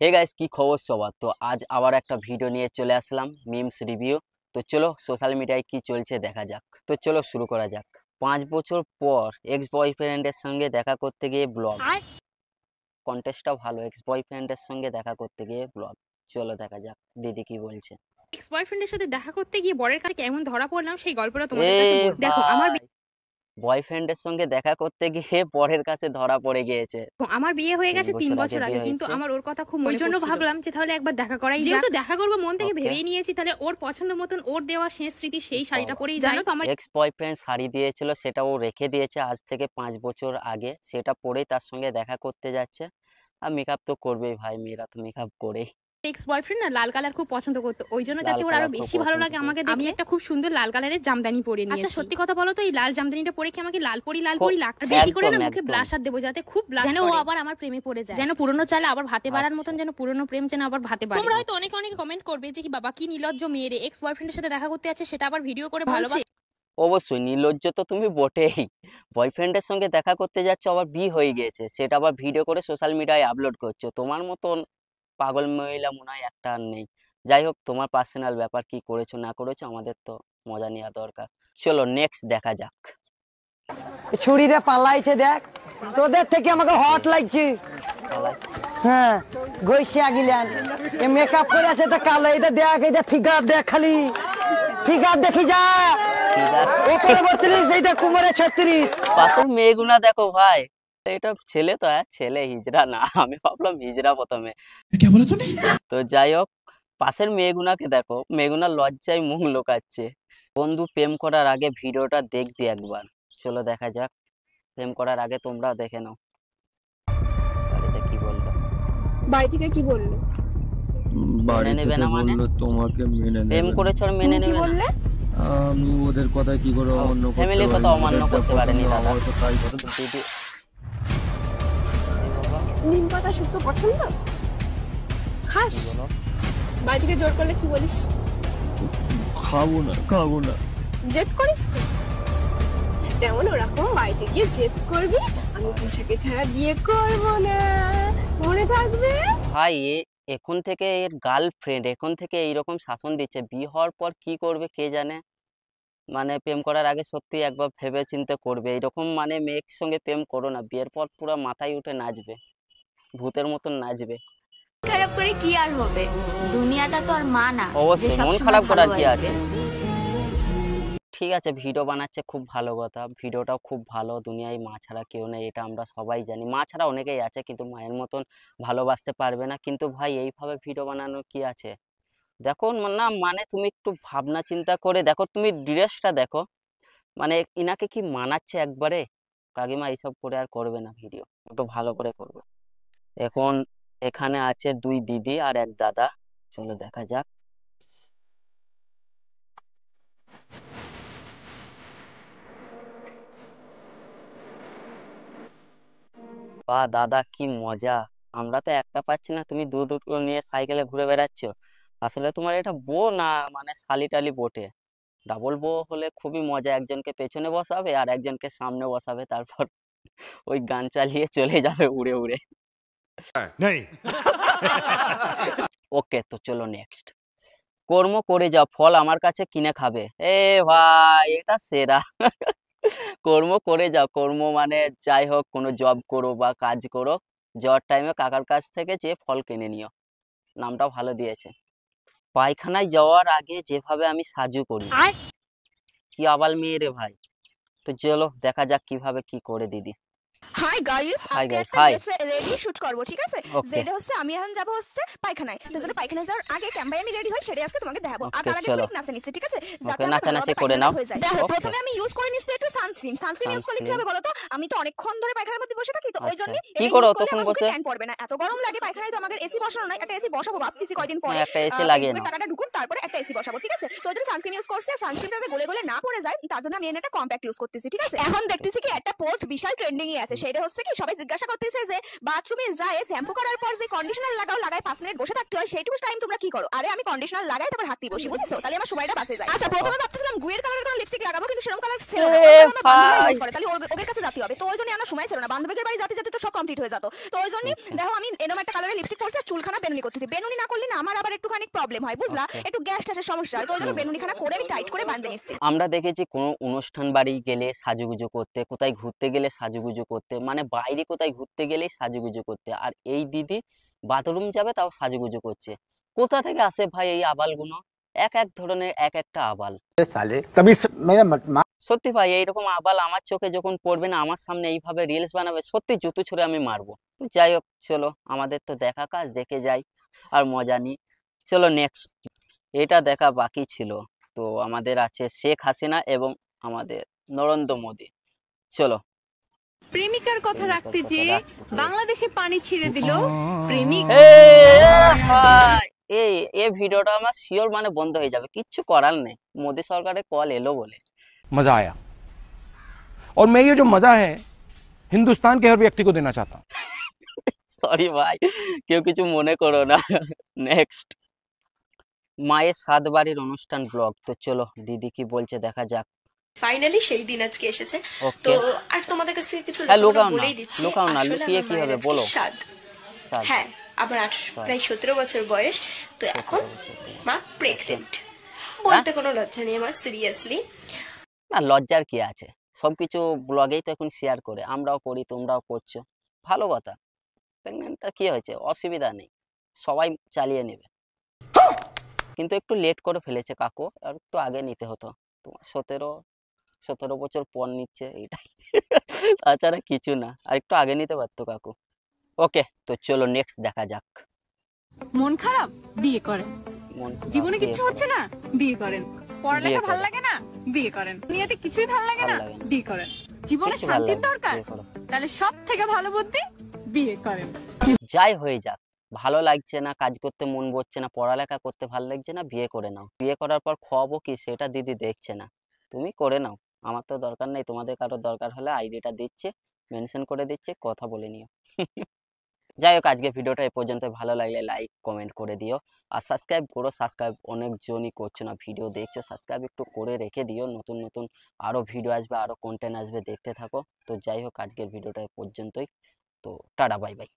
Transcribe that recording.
Hey guys, কি খবর সবার? তো আজ আবার একটা ভিডিও নিয়ে চলে আসলাম, মিমস রিভিউ। তো চলো সোশ্যাল মিডিয়ায় কি চলছে দেখা যাক। তো চলো শুরু করা যাক। 5 বছর পর এক্স বয়ফ্রেন্ডের সঙ্গে দেখা করতে গিয়ে ব্লগ। কন্টেস্টটা ভালো, এক্স বয়ফ্রেন্ডের সঙ্গে দেখা করতে গিয়ে ব্লগ। চলো দেখা যাক দিদি কি বলছে। এক্স বয়ফ্রেন্ডের সাথে দেখা করতে গিয়ে বরের কাছে কেমন ধরা পড়লাম সেই গল্পটা এ তোমাদের কাছে বলবো। দেখো আমার বয়ফ্রেন্ডের সঙ্গে দেখা করতে গিয়ে পরের কাছে ধরা পড়ে গিয়েছে। আমার বিয়ে হয়ে 3 গেছে 3 বছর বছর আগে, বিয়ে কিন্তু হয়েছে। আমার ওর কথা খুব মনে পড়ছিল। ওই জন্য ভাবলাম যে তাহলে একবার দেখা করাই যাক। যেহেতু দেখা করবো মন থেকে Okay. ভেবেই নিয়েছি, তাহলে ওর পছন্দ মতন ওর দেওয়া শেষ স্মৃতি সেই শাড়িটা পরেই জানো তো আমার এক্স বয়ফ্রেন্ড শাড়ি দিয়েছিল, সেটা ও রেখে দিয়েছে আজ থেকে 5 বছর আগে। সেটা পরেই তার সঙ্গে দেখা করতে যাচ্ছে। আর মেকআপ তো করবেই ভাই, মেয়েরা তো মেকআপ করেই। এক্স বয়ফ্রেন্ড না লাল কালার খুব পছন্দ করতো, ওই জন্য লাল যাতে ওর আরো কালার খুব বেশি ভালো পছন্দ লাগে করে। আমাকে দেখে আমি একটা খুব সুন্দর লাল কালারের জামদানি পরে নিয়েছি। আচ্ছা সত্যি কথা বলো তো, এই লাল জামদানিটা পরে কি আমাকে লাল পরি লাগছে? বেশি করে না মুখে ব্লাশার দেবো, যাতে খুব ব্লাশ যেন ও আবার আমার প্রেমে পড়ে যায়, যেন পুরনো চালে আবার ভাতে বাড়ার মতন, যেন পুরনো প্রেম যেন আবার ভাতে বাড়ে। তোমরা হয়তো অনেকে অনেকে কমেন্ট করবে যে কি বাবা কি নির্লজ্জ মেয়েরে, এক্স বয়ফ্রেন্ডের সাথে দেখা করতে আছে সেটা আবার ভিডিও করে ভালোবাসে। অবশ্যই নির্লজ্জ তো তুমি বটেই। বয়ফ্রেন্ডের সঙ্গে দেখা করতে যাচ্ছ, আবার বিয়ে হয়ে গিয়েছে, সেটা আবার ভিডিও করে সোশ্যাল মিডিয়ায় আপলোড করছো। তোমার মতন পাগল মহিলা মনে হয় একটা আর নেই। যাই হোক, তোমার পার্সোনাল ব্যাপার, কি করেছো না করেছো আমাদের তো মজা নেওয়া দরকার। চলো নেক্সট দেখা যাক। ছুরিরে পালাইছে দেখ, তোদের থেকে আমাকে হট লাগছে। পালাচ্ছে। হ্যাঁ গইসিয়া গিলেন, এ মেকআপ করে আছে তো কালো। এটা দেখ, এটা ফিগার দেখ, খালি ফিগার দেখি যা। ওপরে 32, এইটা কুমারে 36। পাশের মেয়েগুনা দেখো ভাই, এটা ছেলে তো? হ্যাঁ ছেলে, হিজড়া না। আমি ভাবলাম হিজড়া প্রথমে। তো যাই হোক, পাশের মেয়েগুনাকে দেখো, মেয়েগুনা লজ্জায় মুখ লোকাচ্ছে। বন্ধু, প্রেম করার আগে ভিডিওটা দেখবি একবার। চলো দেখা যাক। প্রেম করার আগে তোমরা দেখে নাও। বাড়িতে কি বললো? বাড়ি থেকে কি বললো? মেনে নেবে না মানে? তোমাকে মেনে নেবে প্রেম না। করেছ আর মেনে কি নেবে না? বললে? আমি ওদের কথা কি করে অমান্য করতে ফ্যামিলির কথা পারি? অমান্য ওদের করতে যা পারেনি পছন্দ দাদা। আমার তো তাই করে। দিদি নিম পাতা শুক্তো পছন্দ খাস? বাড়ি থেকে জোর করলে কি বলিস? খাবো না। জেদ করিস তো? তেমন ওরকম বাড়িতে গিয়ে জেদ করবি, আমি পোশাকে ছাড়া বিয়ে করবো না, মনে থাকবে? ভাই, এখন থেকে এর গার্লফ্রেন্ড এখন থেকে এইরকম শাসন দিচ্ছে, বিয়ে হওয়ার পর কি করবে কে জানে। মানে প্রেম করার আগে সত্যি একবার ভেবে চিন্তে করবে। এইরকম মানে মেয়ের সঙ্গে প্রেম করো না, বিয়ের পর পুরো মাথায় উঠে নাচবে, ভূতের মতন নাচবে। খারাপ করে কি আর হবে, দুনিয়াটা তো আর মা না যে অবশ্যই মন সবসময় খারাপ করার কি ভালোবাসবে। আছে। ঠিক আছে, ভিডিও বানাচ্ছে খুব ভালো কথা, ভিডিওটাও খুব ভালো। দুনিয়ায় মা ছাড়া কেউ নেই, এটা আমরা সবাই জানি। মা ছাড়া অনেকেই আছে, কিন্তু মায়ের মতন ভালোবাসতে পারবে না। কিন্তু ভাই এইভাবে ভিডিও বানানোর কি আছে? দেখো না, মানে তুমি একটু ভাবনা চিন্তা করে দেখো, তুমি ড্রেসটা দেখো, মানে ইনাকে কি মানাচ্ছে একবারে। কাকিমা এইসব করে আর করবে না, ভিডিও একটু ভালো করে করবে। এখন এখানে আছে 2 দিদি আর 1 দাদা। চলো দেখা যাক। বা দাদা কি মজা! আমরা তো একটা পাচ্ছি না, তুমি দুটো নিয়ে সাইকেলে ঘুরে বেড়াচ্ছ। আসলে তোমার এটা বউ না, মানে শালি টালি বটে। ডাবল বউ হলে খুবই মজা, একজনকে পেছনে বসাবে আর একজনকে সামনে বসাবে, তারপর ওই গান চালিয়ে চলে যাবে উড়ে উড়ে। ওকে, তো চলো নেক্সট। কর্ম করে যাও, ফল আমার কাছে কিনে খাবে। এ ভাই, এটা সেরা। কর্ম করে যাও, কর্ম মানে যাই হোক, কোনো জব করো বা কাজ করো, যাওয়ার টাইমে কাকার কাছ থেকে যে ফল কিনে নিও। নামটা ভালো দিয়েছে। পায়খানায় যাওয়ার আগে যেভাবে আমি সাজু করি, কি আবাল মেয়ে রে ভাই। তো চলো দেখা যাক কিভাবে কি করে দিদি। হাই গাইস, হাই আজকে গাইস, একটা হাই। রেডি শুট করব, ঠিক আছে? ওকে যেটা হচ্ছে আমি এখন যাব হচ্ছে পায়খানায়, তো জন্য পায়খানায় যাওয়ার আগে ক্যাম্পায় আমি রেডি হই, সেটা আজকে তোমাকে দেখাবো। আর ওকে তার আগে চলো। একটু নাচা নিচ্ছি, ঠিক আছে? যাতে ওকে, আমরা নাচানাচি ভালোভাবে করে পায়খানাটা নাও। হয়ে যায়। দেখো ওকে। প্রথমে আমি ইউজ করে নিচ্ছি একটু সানস্ক্রিন। সানস্ক্রিন ইউজ করলে কি হবে বলো তো? আমি তো অনেকক্ষণ ধরে পায়খানার মধ্যে বসে থাকি, তো ওই আচ্ছা, জন্য কি করো তখন আমার মুখে বসে? ট্যান পড়বে না। এত গরম লাগে পায়খানায়, তো আমাদের এসি বসানো নাই, একটা এসি বসাবো ভাবতেছি কয়দিন পরে। একটা এসি লাগিয়ে ফেসবুকের নাও। টাকাটা ঢুকুন, তারপরে একটা এসি বসাবো, ঠিক আছে? তো ওই জন্য সানস্ক্রিন ইউজ করছি, সানস্ক্রিনটা যাতে গলে গলে না পড়ে যায়, তার জন্য আমি একটা কম্প্যাক্ট ইউজ করতেছি, ঠিক আছে? এখন দেখতেছি কি একটা পোস্ট বিশাল ট্রেন্ডিং এ আছে, সেটা হচ্ছে কি সবাই জিজ্ঞাসা করতেছে যে বাথরুমে যায় শ্যাম্পু করার পর যে কন্ডিশনার লাগায় 5 মিনিট বসে থাকতে হয়, সেইটুকু টাইম তোমরা কি করো? আরে আমি কন্ডিশনার লাগাই তারপর হাঁটতে বসি, বুঝছো? তাহলে আমার সময়টা বাঁচে যায়। আচ্ছা প্রথমে ভাবতেছিলাম গুয়ের কালারের কোনো লিপস্টিক লাগাবো, কিন্তু সেরকম কালার ছিল না। ইউজ করে তাহলে ওদের কাছে যেতে হবে, তো ওই জন্য আমার সময় ছিল না। বান্ধবীদের বাড়ি যেতে তো সব কমপ্লিট হয়ে যেত। তো ওই জন্য দেখো আমি এরকম একটা কালারের লিপস্টিক পরছি আর চুলখানা বেনুনি করতেছি। বেনুনি না করলে না আমার আবার একটুখানি প্রবলেম হয়, বুঝলা? একটু গ্যাস ট্যাসের সমস্যা হয়, তো ওই জন্য বেনুনিখানা করে আমি টাইট করে বাঁধতে নিচ্ছি। আমরা দেখেছি কোনো অনুষ্ঠান বাড়ি গেলে সাজুগুজু করতে, কোথায় ঘুরতে গেলে সাজুগুজু করতে, মানে বাইরে কোথায় ঘুরতে গেলেই সাজুগুজু করতে। আর এই দিদি বাথরুম যাবে তাও সাজুগুজু করছে। কোথা থেকে আসে ভাই এই আবালগুলো? এক এক ধরনের এক একটা আবাল। সত্যি ভাই এইরকম আবাল আমার চোখে যখন পড়বে না, আমার সামনে এইভাবে রিলস বানাবে, সত্যি জুতো ছুঁড়ে আমি মারবো। যাই হোক চলো, আমাদের তো দেখা কাজ, দেখে যাই আর মজা নিই। চলো নেক্সট, এটা দেখা বাকি ছিল। তো আমাদের আছে শেখ হাসিনা এবং আমাদের নরেন্দ্র মোদী। চলো। প্রেমিকার কথা রাখতে যে বাংলাদেশে পানি ছিঁড়ে দিল প্রেমিক। এই এই ভিডিওটা আমার শিওর মানে বন্ধ হয়ে যাবে, কিচ্ছু করার নেই, মোদী সরকারের কল এলো বলে। मजा आया और मैं ये जो मजा है हिंदुस्तान के हर व्यक्ति को देना चाहता हूँ। সরি ভাই, কেউ কিছু মনে করো না। নেক্সট, মায়ের 7 বাড়ির অনুষ্ঠান ব্লগ। তো চলো দিদি কি বলছে দেখা যাক। ফাইনালি সেই দিন আজকে এসেছে। তো ওকে, আর তোমাদের কাছে কিছু হ্যাঁ লুকানো লুকাও না, বলেই দিচ্ছি। লুকাও না, আসলে লুকিয়ে আমার কি মায়ের হবে আজকে বলো। সাদ। সাদ। হ্যাঁ, আবার প্রায় 17 বছর বয়স। তো এখন 17 বছর বয়স। মা প্রেগনেন্ট। বলতে কোনো লজ্জা নেই আমার, সিরিয়াসলি। না লজ্জার কি আছে, সবকিছু ব্লগেই তো এখন শেয়ার করে, আমরাও করি তোমরাও করছো, ভালো কথা। প্রেগনেন্টটা কি হয়েছে, অসুবিধা নেই, সবাই চালিয়ে নেবে। কিন্তু একটু লেট করে ফেলেছে কাকু, আর একটু আগে নিতে হতো। তোমার 17 বছর পর নিচ্ছে এইটাই, তাছাড়া কিছু না, আর একটু আগে নিতে পারতো কাকু। ওকে, তো চলো নেক্সট দেখা যাক। মন খারাপ বিয়ে করেন, মন খারাপ, জীবনে বিয়ে কিছু করো। হচ্ছে না বিয়ে করেন, বিয়ে পড়ালেখা করো। ভালো লাগে না বিয়ে করেন, দুনিয়াতে কিছুই ভালো লাগে না ভালো লাগে না। বিয়ে করেন, জীবনে কিচ্ছু ভালো শান্তির লাগে না, দরকার বিয়ে করো। তাহলে সব থেকে ভালো বুদ্ধি বিয়ে করেন। যাই হয়ে যাক, ভালো লাগছে না, কাজ করতে মন বসছে না, পড়ালেখা করতে ভালো লাগছে না, বিয়ে করে নাও। বিয়ে করার পর খাওয়াবো কি সেটা দিদি দেখছে না, তুমি করে নাও। আমার তো দরকার নেই, তোমাদের কারো দরকার হলে আইডিটা দিচ্ছে, মেনশন করে দিচ্ছে, কথা বলে নিও। যাই হোক, আজকে ভিডিওটা এই পর্যন্ত। ভালো লাগলে লাইক কমেন্ট করে দিও, আর সাবস্ক্রাইব করো। সাবস্ক্রাইব অনেকজনই করছো না, ভিডিও দেখছো, সাবস্ক্রাইব একটু করে রেখে দিও। নতুন নতুন আরো ভিডিও আসবে, আরো কন্টেন্ট আসবে, দেখতে থাকো। তো যাই হোক, আজকের ভিডিওটা এই পর্যন্তই। তো টাটা, বাই বাই।